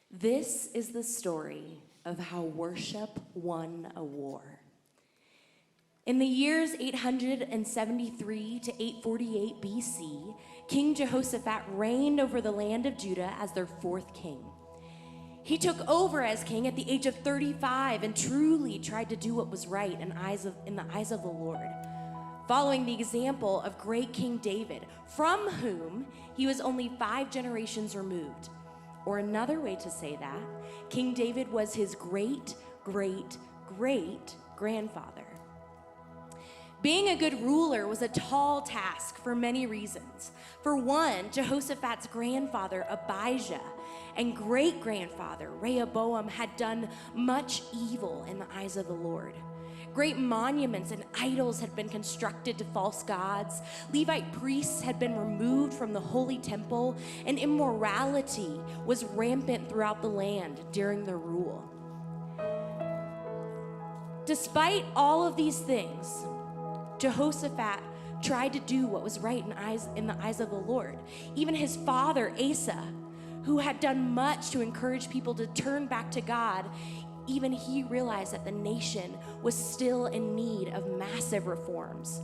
This is the story of how worship won a war. In the years 873 to 848 BC, King Jehoshaphat reigned over the land of Judah as their fourth king. He took over as king at the age of 35 and truly tried to do what was right in the eyes of the Lord, following the example of great King David, from whom he was only 5 generations removed. Or another way to say that, King David was his great-great-great-grandfather. Being a good ruler was a tall task for many reasons. For one, Jehoshaphat's grandfather, Abijah, and great-grandfather, Rehoboam, had done much evil in the eyes of the Lord. Great monuments and idols had been constructed to false gods. Levite priests had been removed from the holy temple, and immorality was rampant throughout the land during their rule. Despite all of these things, Jehoshaphat tried to do what was right in the eyes of the Lord. Even his father, Asa, who had done much to encourage people to turn back to God, even he realized that the nation was still in need of massive reforms.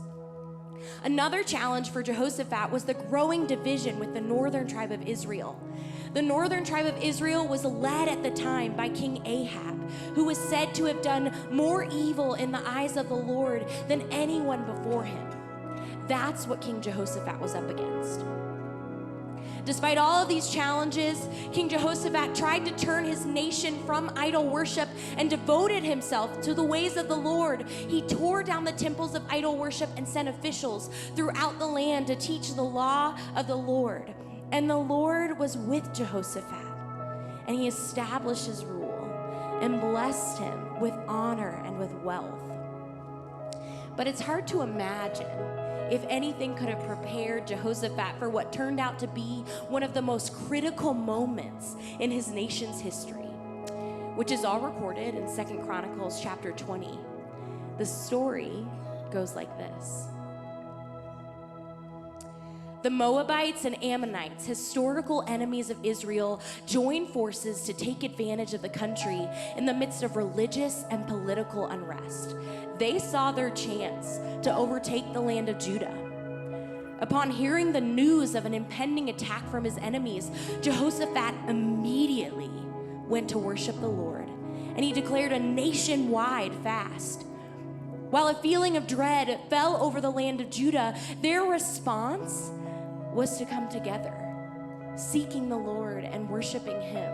Another challenge for Jehoshaphat was the growing division with the northern tribe of Israel. The northern tribe of Israel was led at the time by King Ahab, who was said to have done more evil in the eyes of the Lord than anyone before him. That's what King Jehoshaphat was up against. Despite all of these challenges, King Jehoshaphat tried to turn his nation from idol worship and devoted himself to the ways of the Lord. He tore down the temples of idol worship and sent officials throughout the land to teach the law of the Lord. And the Lord was with Jehoshaphat, and he established his rule and blessed him with honor and with wealth. But it's hard to imagine if anything could have prepared Jehoshaphat for what turned out to be one of the most critical moments in his nation's history, which is all recorded in 2 Chronicles chapter 20. The story goes like this. The Moabites and Ammonites, historical enemies of Israel, joined forces to take advantage of the country in the midst of religious and political unrest. They saw their chance to overtake the land of Judah. Upon hearing the news of an impending attack from his enemies, Jehoshaphat immediately went to worship the Lord, and he declared a nationwide fast. While a feeling of dread fell over the land of Judah, their response was to come together, seeking the Lord and worshiping him.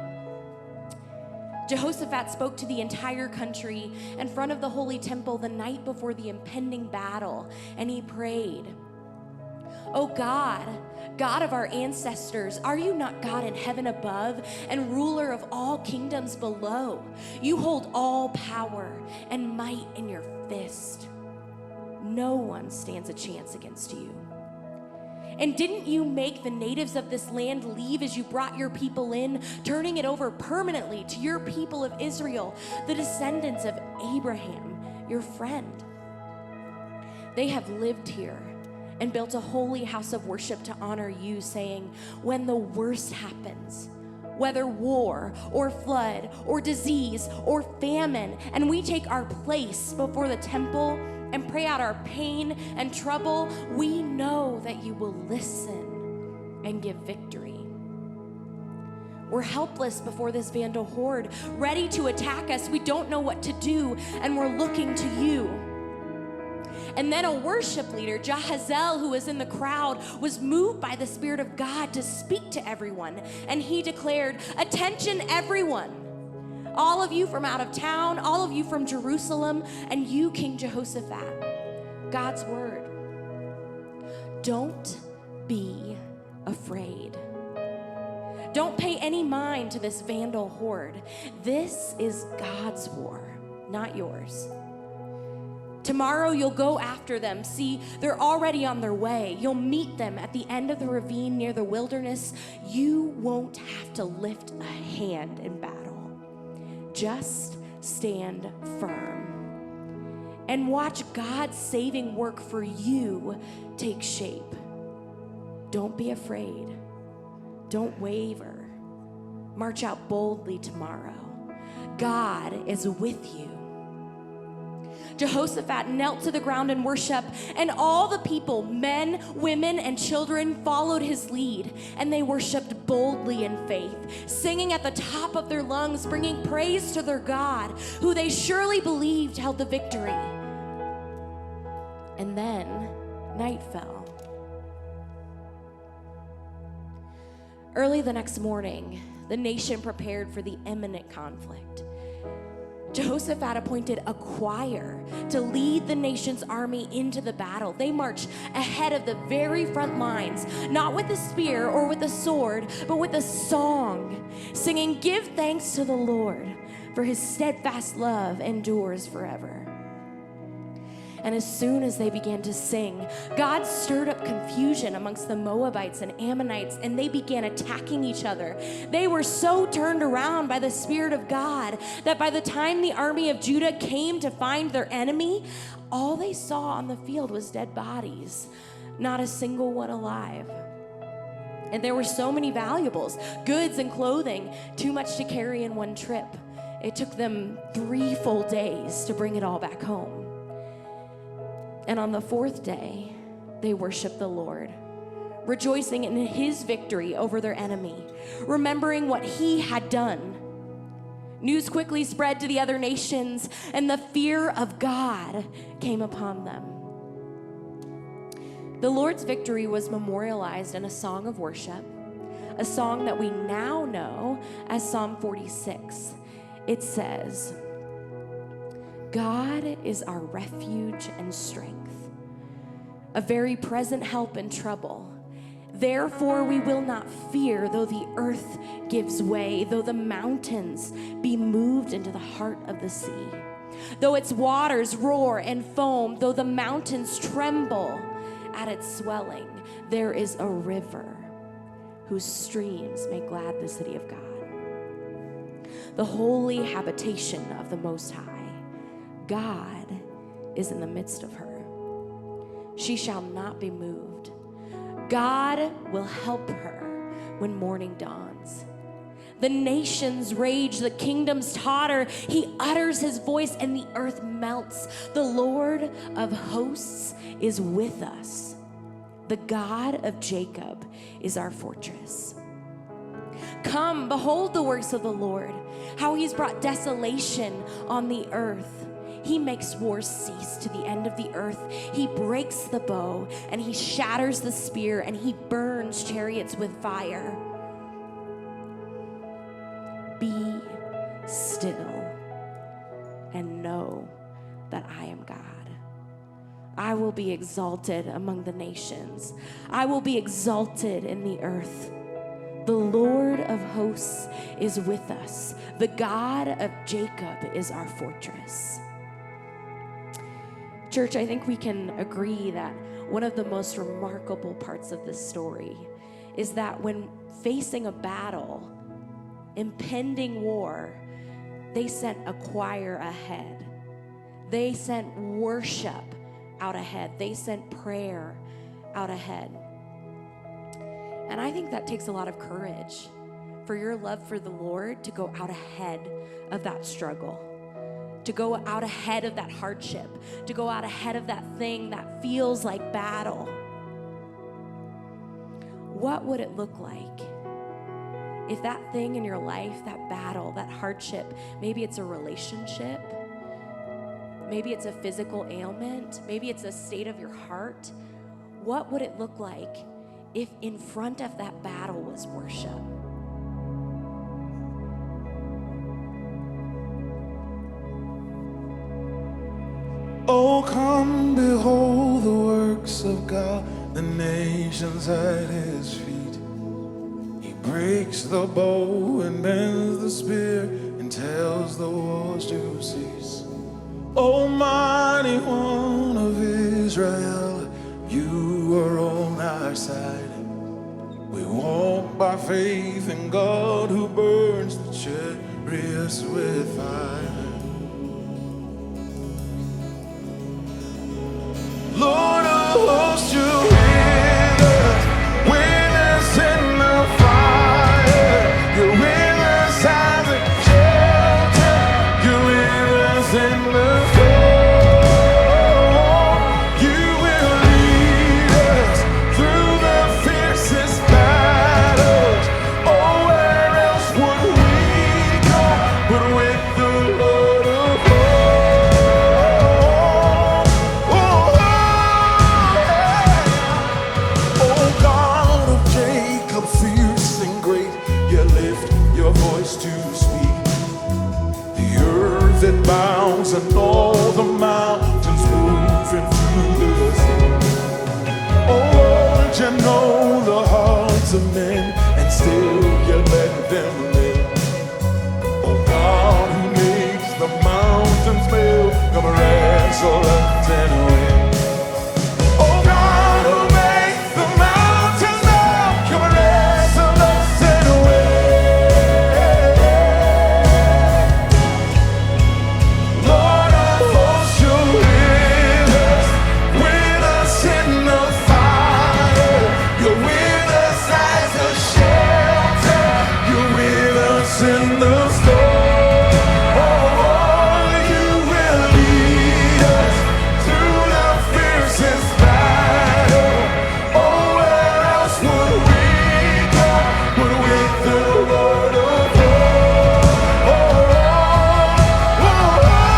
Jehoshaphat spoke to the entire country in front of the holy temple the night before the impending battle, and he prayed, "O God, God of our ancestors, are you not God in heaven above and ruler of all kingdoms below? You hold all power and might in your fist. No one stands a chance against you. And didn't you make the natives of this land leave as you brought your people in, turning it over permanently to your people of Israel, the descendants of Abraham, your friend? They have lived here and built a holy house of worship to honor you, saying, when the worst happens, whether war or flood or disease or famine, and we take our place before the temple and pray out our pain and trouble, we know that you will listen and give victory. We're helpless before this vandal horde, ready to attack us. We don't know what to do, and we're looking to you." And then a worship leader, Josiah, who was in the crowd, was moved by the Spirit of God to speak to everyone, and he declared, "Attention, everyone. All of you from out of town, all of you from Jerusalem, and you, King Jehoshaphat, God's word. Don't be afraid. Don't pay any mind to this vandal horde. This is God's war, not yours. Tomorrow you'll go after them. See, they're already on their way. You'll meet them at the end of the ravine near the wilderness. You won't have to lift a hand in battle. Just stand firm and watch God's saving work for you take shape. Don't be afraid. Don't waver. march out boldly tomorrow. God is with you. Jehoshaphat knelt to the ground in worship, and all the people, men, women, and children, followed his lead, and they worshiped boldly in faith, singing at the top of their lungs, bringing praise to their God, who they surely believed held the victory. And then night fell. Early the next morning, the nation prepared for the imminent conflict. Jehoshaphat appointed a choir to lead the nation's army into the battle. They marched ahead of the very front lines, not with a spear or with a sword, but with a song, singing, "Give thanks to the Lord, for his steadfast love endures forever." And as soon as they began to sing, God stirred up confusion amongst the Moabites and Ammonites, and they began attacking each other. They were so turned around by the Spirit of God that by the time the army of Judah came to find their enemy, all they saw on the field was dead bodies, not a single one alive. And there were so many valuables, goods and clothing, too much to carry in one trip. It took them 3 full days to bring it all back home. And on the 4th day, they worshiped the Lord, rejoicing in his victory over their enemy, remembering what he had done. News quickly spread to the other nations, and the fear of God came upon them. The Lord's victory was memorialized in a song of worship, a song that we now know as Psalm 46. It says, "God is our refuge and strength, a very present help in trouble. Therefore we will not fear, though the earth gives way, though the mountains be moved into the heart of the sea, though its waters roar and foam, though the mountains tremble at its swelling. There is a river whose streams make glad the city of God, the holy habitation of the Most High. God is in the midst of her. She shall not be moved. God will help her when morning dawns. The nations rage, the kingdoms totter. He utters his voice and the earth melts. The Lord of hosts is with us. The God of Jacob is our fortress. Come, behold the works of the Lord, how he's brought desolation on the earth. He makes wars cease to the end of the earth. He breaks the bow and he shatters the spear and he burns chariots with fire. Be still and know that I am God. I will be exalted among the nations. I will be exalted in the earth. The Lord of hosts is with us. The God of Jacob is our fortress. Church, I think we can agree that one of the most remarkable parts of this story is that when facing a battle, impending war, they sent a choir ahead. They sent worship out ahead. They sent prayer out ahead. And I think that takes a lot of courage for your love for the Lord to go out ahead of that struggle, to go out ahead of that hardship, to go out ahead of that thing that feels like battle. What would it look like if that thing in your life, that battle, that hardship, maybe it's a relationship, maybe it's a physical ailment, maybe it's a state of your heart, what would it look like if in front of that battle was worship? Oh, come behold the works of God, the nations at his feet. He breaks the bow and bends the spear and tells the wars to cease. O mighty one of Israel, you are on our side. We walk by faith in God who burns the chariots with fire. Lord of hosts, you with us in the fire. You're with sin, and still you let them live. Oh God, who makes the mountains move, come wrestle us and win. Oh God, who makes the mountains move, come wrestle us and win. Lord of hosts, you're with us in the fire. You're with us as a shelter. You're with us in the storm. Oh, you will lead us through the fiercest battle. Oh, where else would we go but with the Lord of hosts? Oh, oh, oh, oh.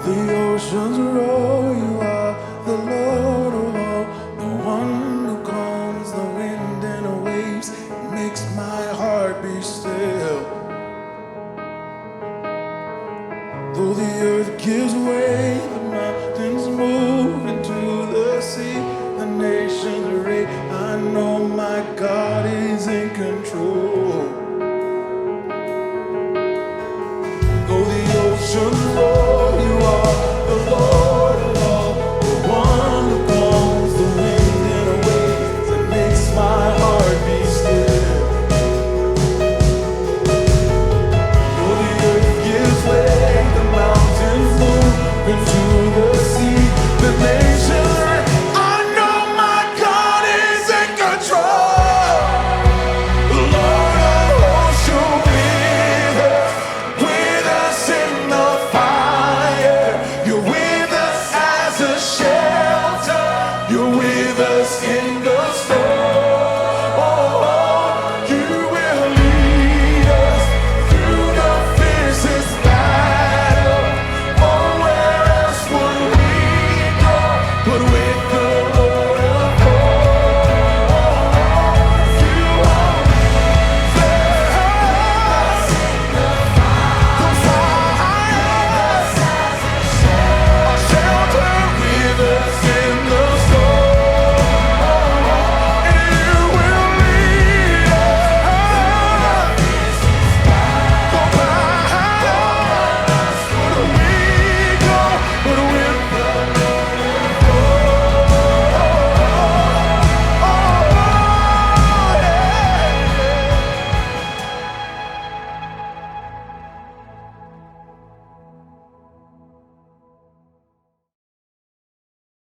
The oceans roar, you are the Lord of all, the one who calms the wind and the waves, makes my heart be still. Though the earth gives way, the mountains move into the sea, the nations rage, I know my God is in control.